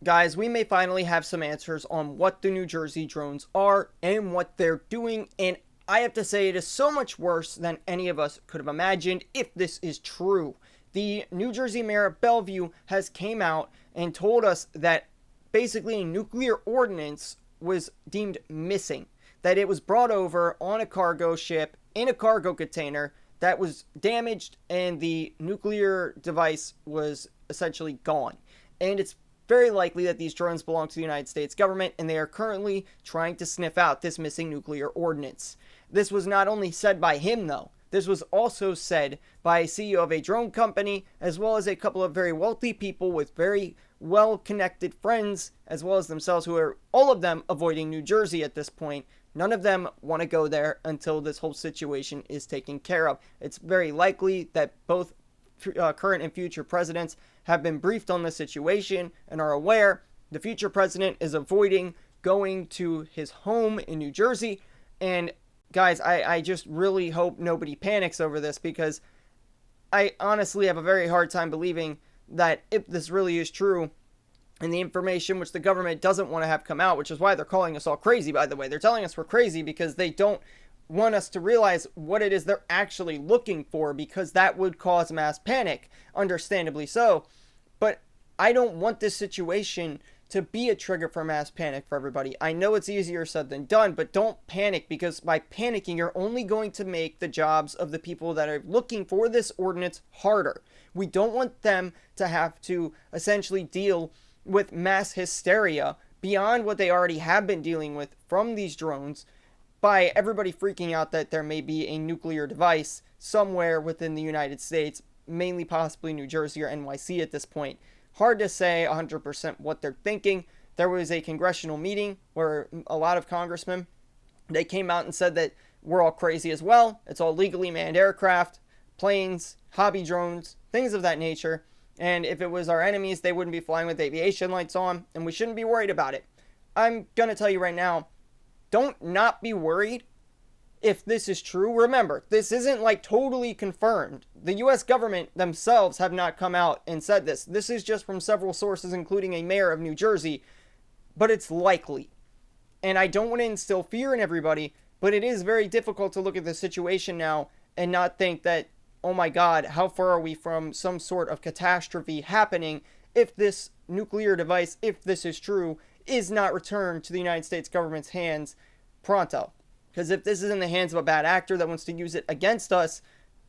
Guys, we may finally have some answers on what the New Jersey drones are and what they're doing, and I have to say it is so much worse than any of us could have imagined if this is true. The New Jersey mayor of Bellevue has came out and told us that basically a nuclear ordinance was deemed missing, that it was brought over on a cargo ship in a cargo container that was damaged and the nuclear device was essentially gone. And it's very likely that these drones belong to the United States government and they are currently trying to sniff out this missing nuclear ordinance. This was not only said by him, though, this was also said by a CEO of a drone company, as well as a couple of very wealthy people with very well connected friends, as well as themselves, who are all of them avoiding New Jersey at this point. None of them want to go there until this whole situation is taken care of. It's very likely that both current and future presidents have been briefed on the situation and are aware. The future president is avoiding going to his home in New Jersey. And guys, I just really hope nobody panics over this, because I honestly have a very hard time believing that if this really is true, and the information which the government doesn't want to have come out, which is why they're calling us all crazy, by the way. They're telling us we're crazy because they don't want us to realize what it is they're actually looking for, because that would cause mass panic, understandably so. But I don't want this situation to be a trigger for mass panic for everybody. I know it's easier said than done, but don't panic, because by panicking, you're only going to make the jobs of the people that are looking for this ordinance harder. We don't want them to have to essentially deal with mass hysteria beyond what they already have been dealing with from these drones, by everybody freaking out that there may be a nuclear device somewhere within the United States, mainly possibly New Jersey or NYC at this point. Hard to say 100% what they're thinking. There was a congressional meeting where a lot of congressmen, they came out and said that we're all crazy as well. It's all legally manned aircraft, planes, hobby drones, things of that nature. And if it was our enemies, they wouldn't be flying with aviation lights on, and we shouldn't be worried about it. I'm going to tell you right now, don't not be worried if this is true. Remember, this isn't like totally confirmed. The US government themselves have not come out and said this. This is just from several sources, including a mayor of New Jersey, but it's likely. And I don't want to instill fear in everybody, but it is very difficult to look at the situation now and not think that, oh my God, how far are we from some sort of catastrophe happening if this nuclear device, if this is true, is not returned to the United States government's hands pronto. Because if this is in the hands of a bad actor that wants to use it against us,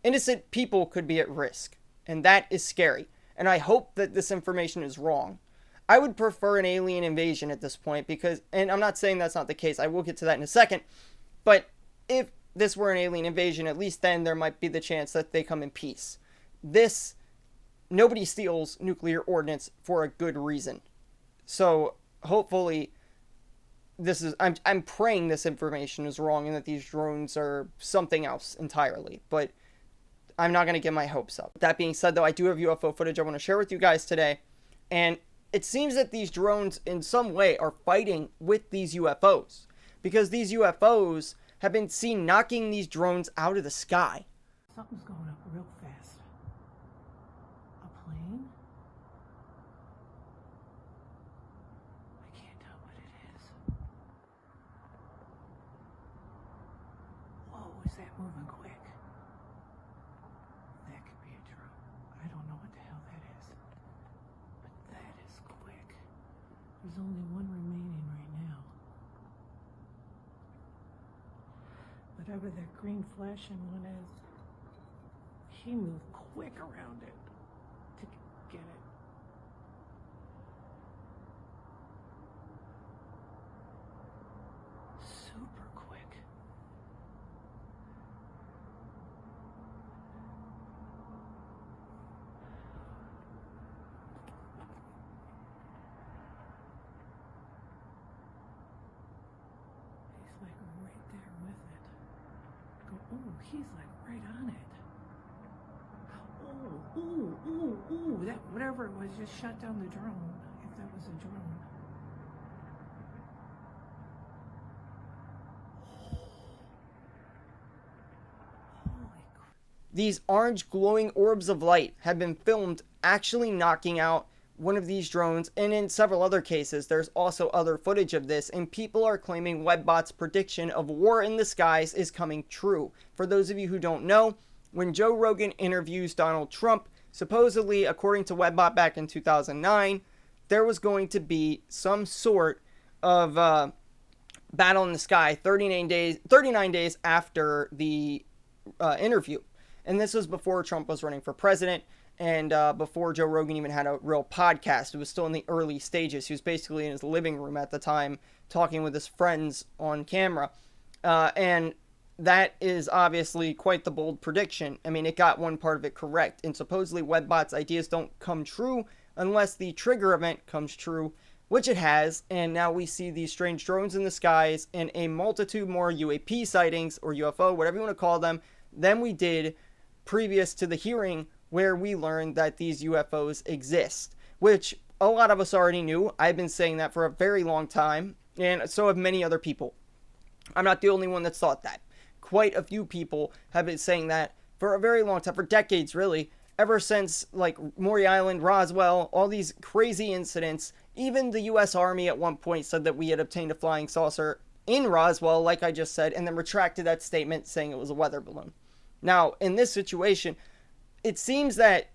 innocent people could be at risk. And that is scary. And I hope that this information is wrong. I would prefer an alien invasion at this point, because, and I'm not saying that's not the case, I will get to that in a second, but if this were an alien invasion, at least then there might be the chance that they come in peace. This, nobody steals nuclear ordnance for a good reason. So hopefully this is, I'm praying this information is wrong and that these drones are something else entirely, but I'm not going to get my hopes up. That being said, though, I do have UFO footage I want to share with you guys today, and it seems that these drones in some way are fighting with these UFOs, because these UFOs have been seen knocking these drones out of the sky. Something's going up real fast. A plane? I can't tell what it is. Whoa, is that moving quick? That could be a drone. I don't know what the hell that is. But that is quick. There's only one remaining right now. Whatever that green flashing one is, he moved quick around it to get it. Super quick. He's like right there with it. Oh, he's like right on it. Oh, ooh, that whatever it was just shut down the drone, if that was a drone. Holy crap. These orange glowing orbs of light have been filmed actually knocking out one of these drones, and in several other cases, there's also other footage of this, and people are claiming Webbot's prediction of war in the skies is coming true. For those of you who don't know, when Joe Rogan interviews Donald Trump, supposedly, according to Webbot back in 2009, there was going to be some sort of battle in the sky 39 days after the interview. And this was before Trump was running for president, and before Joe Rogan even had a real podcast. It was still in the early stages. He was basically in his living room at the time talking with his friends on camera. And that is obviously quite the bold prediction. I mean, it got one part of it correct. And supposedly Webbot's ideas don't come true unless the trigger event comes true, which it has. And now we see these strange drones in the skies and a multitude more UAP sightings, or UFO, whatever you want to call them, than we did previous to the hearing, where we learned that these UFOs exist, which a lot of us already knew. I've been saying that for a very long time, and so have many other people. I'm not the only one that's thought that. Quite a few people have been saying that for a very long time, for decades really, ever since like Maury Island, Roswell, all these crazy incidents. Even the US Army at one point said that we had obtained a flying saucer in Roswell, like I just said, and then retracted that statement saying it was a weather balloon. Now, in this situation, it seems that,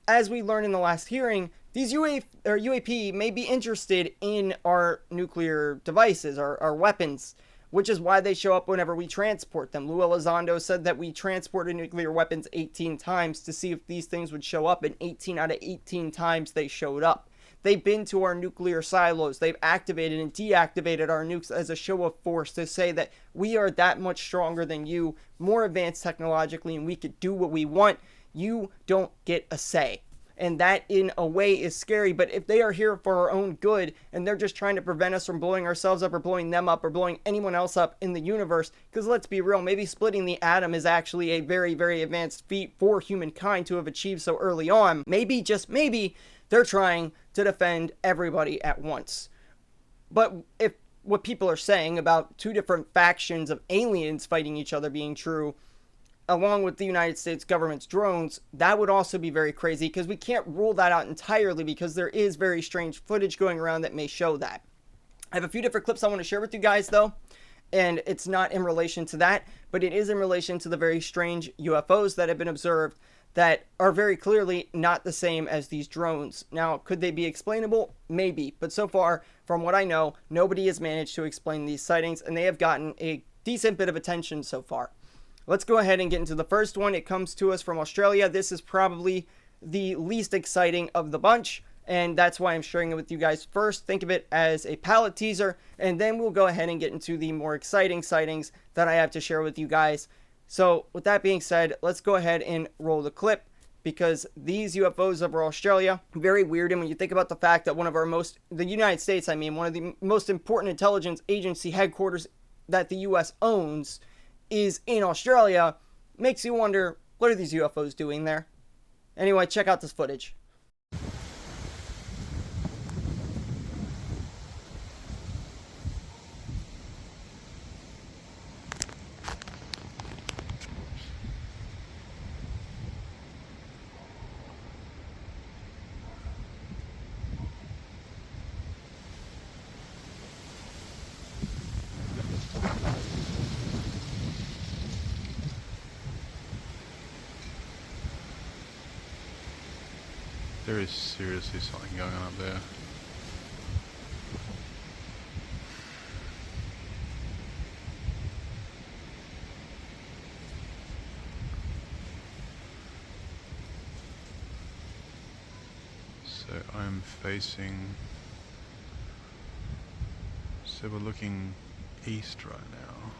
as we learned in the last hearing, these UAP may be interested in our nuclear devices, our weapons, which is why they show up whenever we transport them. Lou Elizondo said that we transported nuclear weapons 18 times to see if these things would show up, and 18 out of 18 times they showed up. They've been to our nuclear silos. They've activated and deactivated our nukes as a show of force to say that we are that much stronger than you, more advanced technologically, and we could do what we want. You don't get a say. And that, in a way, is scary. But if they are here for our own good, and they're just trying to prevent us from blowing ourselves up or blowing them up or blowing anyone else up in the universe, because let's be real, maybe splitting the atom is actually a very, very advanced feat for humankind to have achieved so early on. Maybe, just maybe, they're trying to defend everybody at once. But if what people are saying about two different factions of aliens fighting each other being true, along with the United States government's drones, that would also be very crazy, because we can't rule that out entirely, because there is very strange footage going around that may show that. I have a few different clips I want to share with you guys, though, and it's not in relation to that, but it is in relation to the very strange UFOs that have been observed that are very clearly not the same as these drones. Now, could they be explainable? Maybe, but so far, from what I know, nobody has managed to explain these sightings, and they have gotten a decent bit of attention so far. Let's go ahead and get into the first one. It comes to us from Australia. This is probably the least exciting of the bunch, and that's why I'm sharing it with you guys first. Think of it as a palette teaser, and then we'll go ahead and get into the more exciting sightings that I have to share with you guys. So with that being said, let's go ahead and roll the clip, because these UFOs over Australia, very weird. And when you think about the fact that the United States, one of the most important intelligence agency headquarters that the US owns is in Australia, makes you wonder, what are these UFOs doing there? Anyway, check out this footage. There is seriously something going on up there. So I'm facing... So we're looking east right now.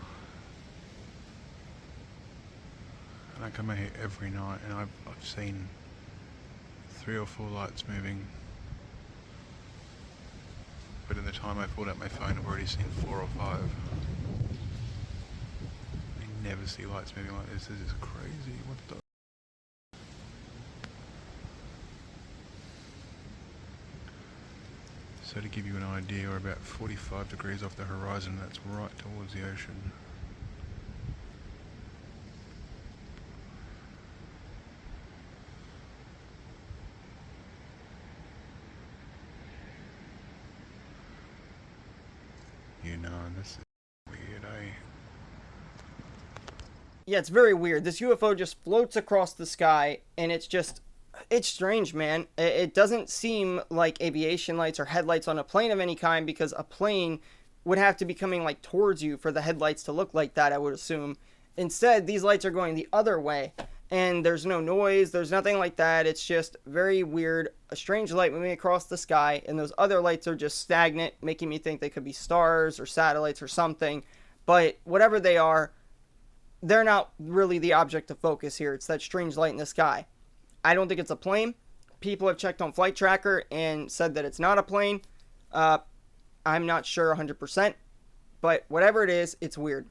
And I come out here every night, and I've seen 3 or 4 lights moving, but in the time I pulled out my phone I've already seen 4 or 5. I never see lights moving like this. This is crazy. What the... So to give you an idea, we're about 45 degrees off the horizon. That's right towards the ocean. going on? This is weird, eh? Yeah, it's very weird. This UFO just floats across the sky, and it's strange, man. It doesn't seem like aviation lights or headlights on a plane of any kind, because a plane would have to be coming like towards you for the headlights to look like that, I would assume. Instead, these lights are going the other way, and there's no noise, there's nothing like that. It's just very weird, a strange light moving across the sky, and those other lights are just stagnant, making me think they could be stars or satellites or something. But whatever they are, they're not really the object of focus here. It's that strange light in the sky. I don't think it's a plane. People have checked on Flight Tracker and said that it's not a plane. I'm not sure 100%, but whatever it is, it's weird.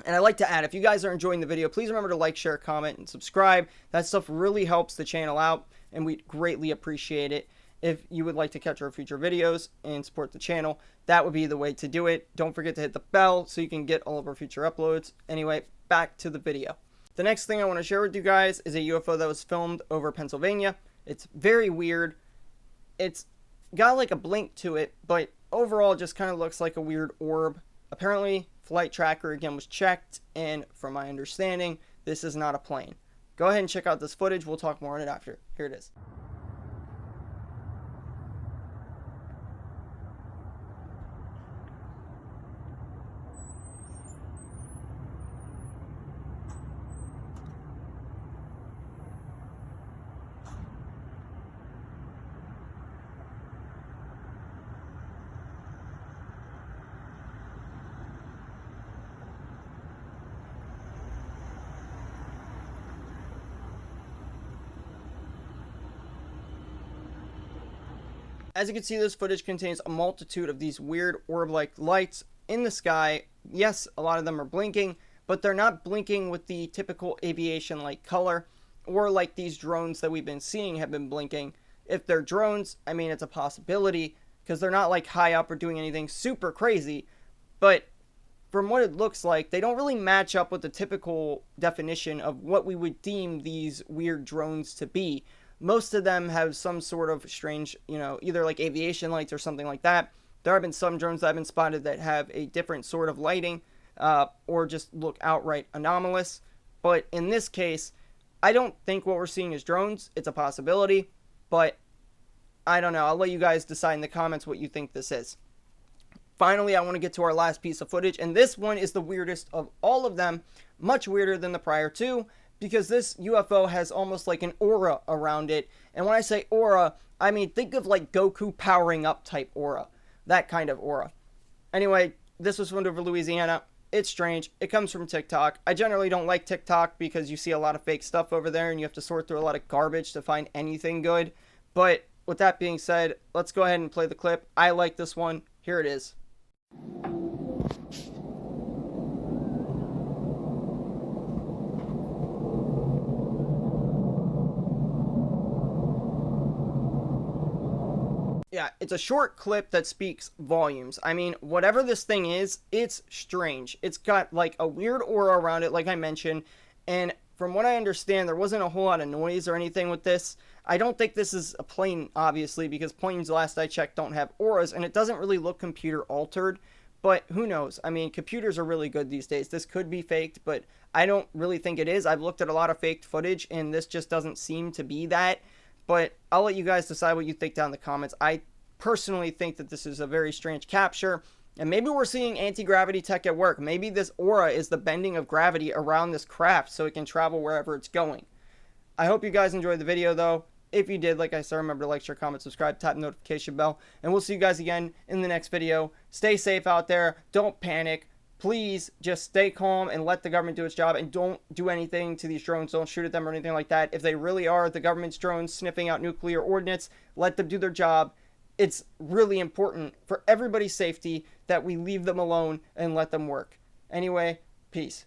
And I'd like to add, if you guys are enjoying the video, please remember to like, share, comment, and subscribe. That stuff really helps the channel out, and we greatly appreciate it. If you would like to catch our future videos and support the channel, that would be the way to do it. Don't forget to hit the bell so you can get all of our future uploads. Anyway, back to the video. The next thing I want to share with you guys is a UFO that was filmed over Pennsylvania. It's very weird. It's got like a blink to it, but overall it just kind of looks like a weird orb. Apparently, Flight Tracker again was checked, and from my understanding, this is not a plane. Go ahead and check out this footage. We'll talk more on it after. Here it is. As you can see, this footage contains a multitude of these weird orb-like lights in the sky. Yes, a lot of them are blinking, but they're not blinking with the typical aviation-like color, or like these drones that we've been seeing have been blinking. If they're drones, I mean, it's a possibility, because they're not like high up or doing anything super crazy, but from what it looks like, they don't really match up with the typical definition of what we would deem these weird drones to be. Most of them have some sort of strange, either like aviation lights or something like that. There have been some drones that have been spotted that have a different sort of lighting, or just look outright anomalous. But in this case, I don't think what we're seeing is drones. It's a possibility, but I don't know. I'll let you guys decide in the comments what you think this is. Finally, I want to get to our last piece of footage, and this one is the weirdest of all of them, much weirder than the prior two, because this UFO has almost like an aura around it. And when I say aura, I mean think of like Goku powering up type aura. That kind of aura. Anyway, this was filmed over Louisiana. It's strange. It comes from TikTok. I generally don't like TikTok because you see a lot of fake stuff over there and you have to sort through a lot of garbage to find anything good. But with that being said, let's go ahead and play the clip. I like this one. Here it is. Yeah, it's a short clip that speaks volumes. I mean, whatever this thing is, it's strange. It's got like a weird aura around it, like I mentioned. And from what I understand, there wasn't a whole lot of noise or anything with this. I don't think this is a plane, obviously, because planes, last I checked, don't have auras. And it doesn't really look computer altered. But who knows? I mean, computers are really good these days. This could be faked, but I don't really think it is. I've looked at a lot of faked footage, and this just doesn't seem to be that. But I'll let you guys decide what you think down in the comments. I personally think that this is a very strange capture, and maybe we're seeing anti-gravity tech at work. Maybe this aura is the bending of gravity around this craft so it can travel wherever it's going. I hope you guys enjoyed the video, though. If you did, like I said, remember to like, share, comment, subscribe, tap the notification bell, and we'll see you guys again in the next video. Stay safe out there. Don't panic. Please just stay calm and let the government do its job, and don't do anything to these drones. Don't shoot at them or anything like that. If they really are the government's drones sniffing out nuclear ordnance, let them do their job. It's really important for everybody's safety that we leave them alone and let them work. Anyway, peace.